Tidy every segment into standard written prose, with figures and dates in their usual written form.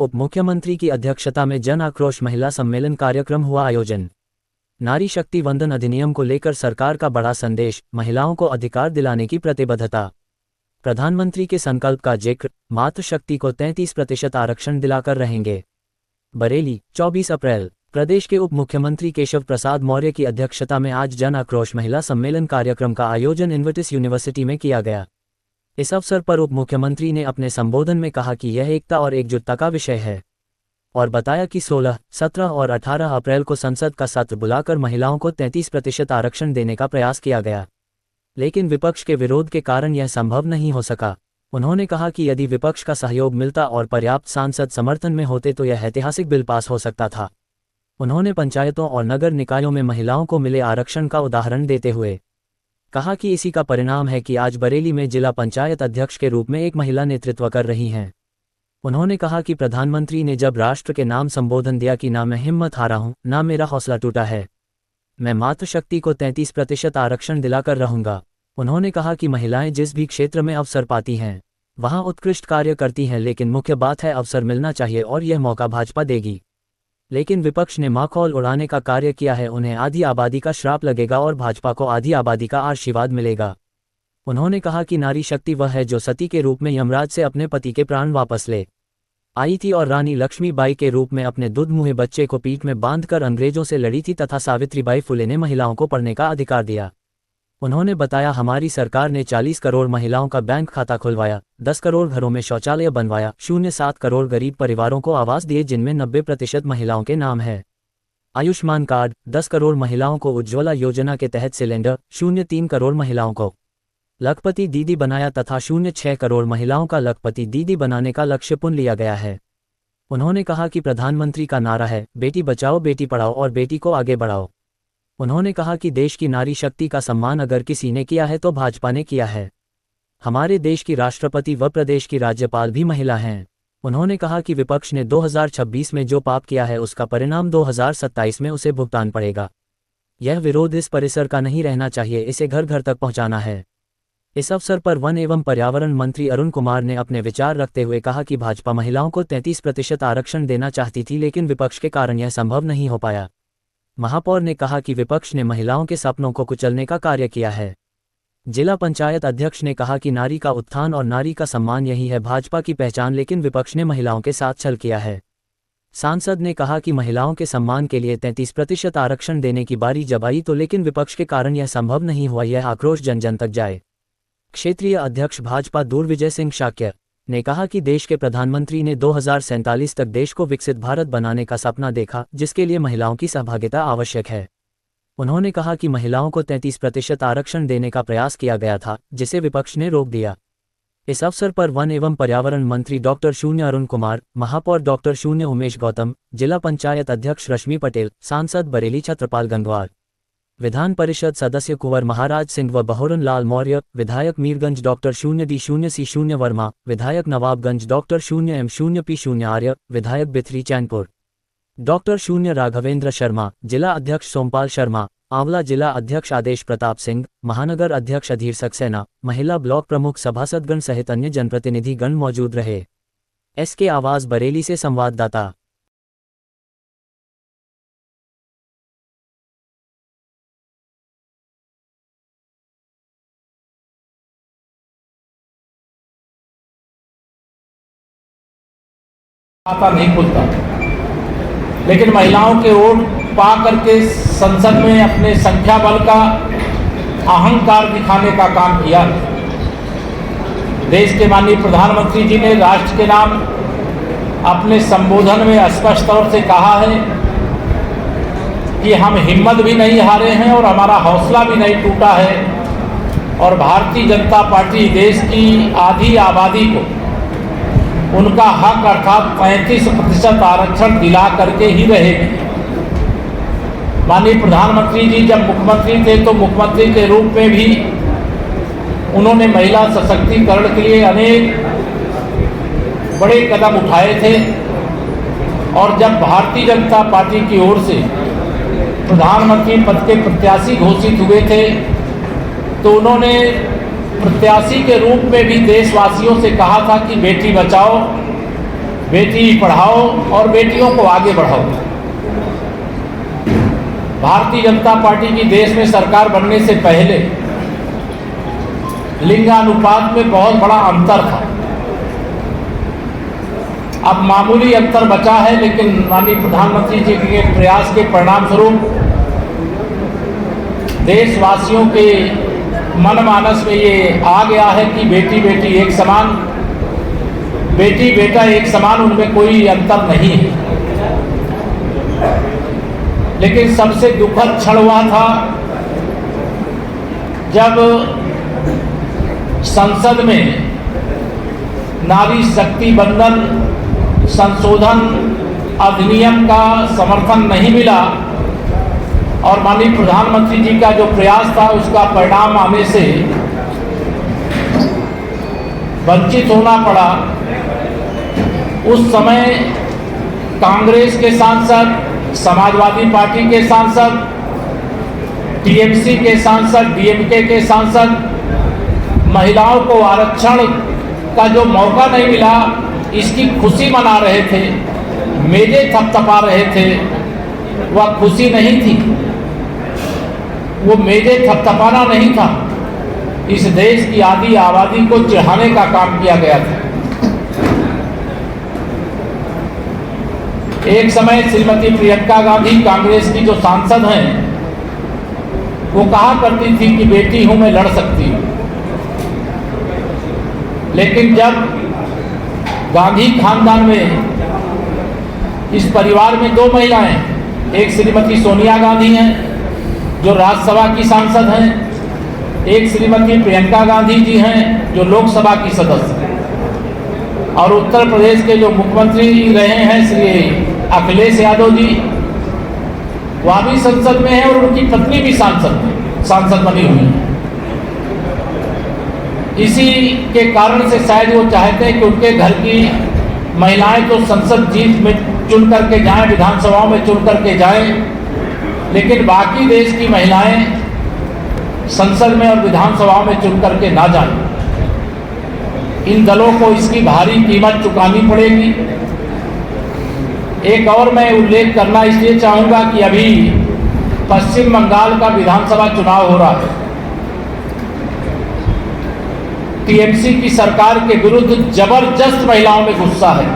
उप मुख्यमंत्री की अध्यक्षता में जन आक्रोश महिला सम्मेलन कार्यक्रम हुआ आयोजन। नारी शक्ति वंदन अधिनियम को लेकर सरकार का बड़ा संदेश, महिलाओं को अधिकार दिलाने की प्रतिबद्धता। प्रधानमंत्री के संकल्प का जिक्र, मातृशक्ति को 33% आरक्षण दिलाकर रहेंगे। बरेली, 24 अप्रैल। प्रदेश के उप मुख्यमंत्री केशव प्रसाद मौर्य की अध्यक्षता में आज जन आक्रोश महिला सम्मेलन कार्यक्रम का आयोजन इन्वर्टिस यूनिवर्सिटी में किया गया। इस अवसर पर उप मुख्यमंत्री ने अपने संबोधन में कहा कि यह एकता और एकजुटता का विषय है और बताया कि 16, 17 और 18 अप्रैल को संसद का सत्र बुलाकर महिलाओं को 33% आरक्षण देने का प्रयास किया गया, लेकिन विपक्ष के विरोध के कारण यह संभव नहीं हो सका। उन्होंने कहा कि यदि विपक्ष का सहयोग मिलता और पर्याप्त सांसद समर्थन में होते तो यह ऐतिहासिक बिल पास हो सकता था। उन्होंने पंचायतों और नगर निकायों में महिलाओं को मिले आरक्षण का उदाहरण देते हुए कहा कि इसी का परिणाम है कि आज बरेली में जिला पंचायत अध्यक्ष के रूप में एक महिला नेतृत्व कर रही हैं। उन्होंने कहा कि प्रधानमंत्री ने जब राष्ट्र के नाम संबोधन दिया कि ना मैं हिम्मत हारा हूं, ना मेरा हौसला टूटा है, मैं मातृशक्ति को 33% आरक्षण दिलाकर रहूंगा। उन्होंने कहा कि महिलाएं जिस भी क्षेत्र में अवसर पाती हैं वहां उत्कृष्ट कार्य करती हैं, लेकिन मुख्य बात है अवसर मिलना चाहिए और यह मौका भाजपा देगी। लेकिन विपक्ष ने माखौल उड़ाने का कार्य किया है, उन्हें आधी आबादी का श्राप लगेगा और भाजपा को आधी आबादी का आशीर्वाद मिलेगा। उन्होंने कहा कि नारी शक्ति वह है जो सती के रूप में यमराज से अपने पति के प्राण वापस ले आई थी और रानी लक्ष्मीबाई के रूप में अपने दुधमुहे बच्चे को पीठ में बांधकर अंग्रेजों से लड़ी थी तथा सावित्रीबाई फुले ने महिलाओं को पढ़ने का अधिकार दिया। उन्होंने बताया हमारी सरकार ने 40 करोड़ महिलाओं का बैंक खाता खुलवाया, 10 करोड़ घरों में शौचालय बनवाया, 0.7 करोड़ गरीब परिवारों को आवास दिए जिनमें 90% महिलाओं के नाम है। आयुष्मान कार्ड, 10 करोड़ महिलाओं को उज्ज्वला योजना के तहत सिलेंडर, 0.3 करोड़ महिलाओं को लखपति दीदी बनाया तथा 0.6 करोड़ महिलाओं का लखपति दीदी बनाने का लक्ष्य पुन लिया गया है। उन्होंने कहा कि प्रधानमंत्री का नारा है बेटी बचाओ बेटी पढ़ाओ और बेटी को आगे बढ़ाओ। उन्होंने कहा कि देश की नारी शक्ति का सम्मान अगर किसी ने किया है तो भाजपा ने किया है। हमारे देश की राष्ट्रपति व प्रदेश की राज्यपाल भी महिला हैं। उन्होंने कहा कि विपक्ष ने 2026 में जो पाप किया है उसका परिणाम 2027 में उसे भुगतान पड़ेगा। यह विरोध इस परिसर का नहीं रहना चाहिए, इसे घर घर तक पहुंचाना है। इस अवसर पर वन एवं पर्यावरण मंत्री अरुण कुमार ने अपने विचार रखते हुए कहा कि भाजपा महिलाओं को 33% आरक्षण देना चाहती थी, लेकिन विपक्ष के कारण यह संभव नहीं हो पाया। महापौर ने कहा कि विपक्ष ने महिलाओं के सपनों को कुचलने का कार्य किया है। जिला पंचायत अध्यक्ष ने कहा कि नारी का उत्थान और नारी का सम्मान यही है भाजपा की पहचान, लेकिन विपक्ष ने महिलाओं के साथ छल किया है। सांसद ने कहा कि महिलाओं के सम्मान के लिए 33% आरक्षण देने की बारी जब आई तो लेकिन विपक्ष के कारण यह संभव नहीं हुआ, यह आक्रोश जन जन तक जाए। क्षेत्रीय अध्यक्ष भाजपा दुर्विजय सिंह शाक्य ने कहा कि देश के प्रधानमंत्री ने 2047 तक देश को विकसित भारत बनाने का सपना देखा, जिसके लिए महिलाओं की सहभागिता आवश्यक है। उन्होंने कहा कि महिलाओं को 33% आरक्षण देने का प्रयास किया गया था, जिसे विपक्ष ने रोक दिया। इस अवसर पर वन एवं पर्यावरण मंत्री डॉक्टर 0 अरुण कुमार, महापौर डॉक्टर 0 उमेश गौतम, जिला पंचायत अध्यक्ष रश्मि पटेल, सांसद बरेली छत्रपाल गंगवार, विधान परिषद सदस्य कुंवर महाराज सिंह व बहोरन लाल मौर्य, विधायक मीरगंज डॉक्टर 0D0C0 वर्मा, विधायक नवाबगंज डॉक्टर 0M0P0 आर्य, विधायक बिथरी चैनपुर डॉक्टर 0 राघवेंद्र शर्मा, जिला अध्यक्ष सोमपाल शर्मा, आंवला जिला अध्यक्ष आदेश प्रताप सिंह, महानगर अध्यक्ष अधीर सक्सेना, महिला ब्लॉक प्रमुख सभासदगण सहित अन्य जनप्रतिनिधिगण मौजूद रहे। SK आवाज बरेली से संवाददाता। खाता नहीं खुलता, लेकिन महिलाओं के वोट पा करके संसद में अपने संख्या बल का अहंकार दिखाने का काम किया। देश के माननीय प्रधानमंत्री जी ने राष्ट्र के नाम अपने संबोधन में स्पष्ट तौर से कहा है कि हम हिम्मत भी नहीं हारे हैं और हमारा हौसला भी नहीं टूटा है और भारतीय जनता पार्टी देश की आधी आबादी को उनका हक अर्थात 35% आरक्षण दिला करके ही रहेगी। माननीय प्रधानमंत्री जी जब मुख्यमंत्री थे तो मुख्यमंत्री के रूप में भी उन्होंने महिला सशक्तिकरण के लिए अनेक बड़े कदम उठाए थे और जब भारतीय जनता पार्टी की ओर से प्रधानमंत्री पद के प्रत्याशी घोषित हुए थे तो उन्होंने प्रत्याशी के रूप में भी देशवासियों से कहा था कि बेटी बचाओ बेटी पढ़ाओ और बेटियों को आगे बढ़ाओ। भारतीय जनता पार्टी की देश में सरकार बनने से पहले लिंगानुपात में बहुत बड़ा अंतर था। अब मामूली अंतर बचा है, लेकिन माननीय प्रधानमंत्री जी के प्रयास के परिणाम स्वरूप देशवासियों के मनमानस में ये आ गया है कि बेटी बेटी एक समान, बेटी बेटा एक समान, उनमें कोई अंतर नहीं है। लेकिन सबसे दुखद क्षण हुआ था जब संसद में नारी शक्ति बंधन संशोधन अधिनियम का समर्थन नहीं मिला और माननीय प्रधानमंत्री जी का जो प्रयास था उसका परिणाम आने से वंचित होना पड़ा। उस समय कांग्रेस के सांसद, समाजवादी पार्टी के सांसद, टीएमसी के सांसद, डीएमके के सांसद महिलाओं को आरक्षण का जो मौका नहीं मिला इसकी खुशी मना रहे थे, मेजें थपथपा रहे थे। वह खुशी नहीं थी, वो मेजें थपथपाना नहीं था, इस देश की आधी आबादी को चिढ़ाने का काम किया गया था। एक समय श्रीमती प्रियंका गांधी कांग्रेस की जो सांसद हैं वो कहा करती थी कि बेटी हूं मैं लड़ सकती हूं, लेकिन जब गांधी खानदान में इस परिवार में दो महिलाएं, एक श्रीमती सोनिया गांधी हैं जो राज्यसभा की सांसद हैं, एक श्रीमती प्रियंका गांधी जी हैं जो लोकसभा की सदस्य हैं, और उत्तर प्रदेश के जो मुख्यमंत्री रहे हैं श्री अखिलेश यादव जी, वह भी संसद में है और उनकी पत्नी भी सांसद बनी हुई है। इसी के कारण से शायद वो चाहते हैं कि उनके घर की महिलाएं तो संसद जीत में चुन करके जाएं, विधानसभाओं में चुन करके जाएं, लेकिन बाकी देश की महिलाएं संसद में और विधानसभाओं में चुन करके ना जाएं। इन दलों को इसकी भारी कीमत चुकानी पड़ेगी। एक और मैं उल्लेख करना इसलिए चाहूँगा कि अभी पश्चिम बंगाल का विधानसभा चुनाव हो रहा है। टीएमसी की सरकार के विरुद्ध जबरदस्त महिलाओं में गुस्सा है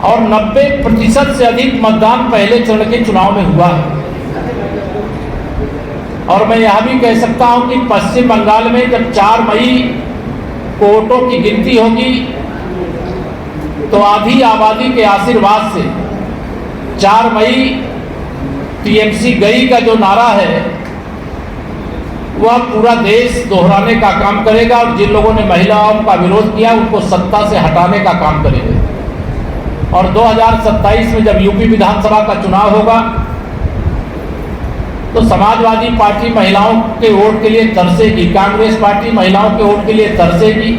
और 90% से अधिक मतदान पहले चरण के चुनाव में हुआ है। और मैं यह भी कह सकता हूं कि पश्चिम बंगाल में जब 4 मई को वोटों की गिनती होगी तो आधी आबादी के आशीर्वाद से 4 मई टीएमसी गई का जो नारा है वह पूरा देश दोहराने का काम करेगा और जिन लोगों ने महिलाओं का विरोध किया उनको सत्ता से हटाने का काम करेगा। और 2027 में जब यूपी विधानसभा का चुनाव होगा तो समाजवादी पार्टी महिलाओं के वोट के लिए तरसेगी, कांग्रेस पार्टी महिलाओं के वोट के लिए तरसेगी।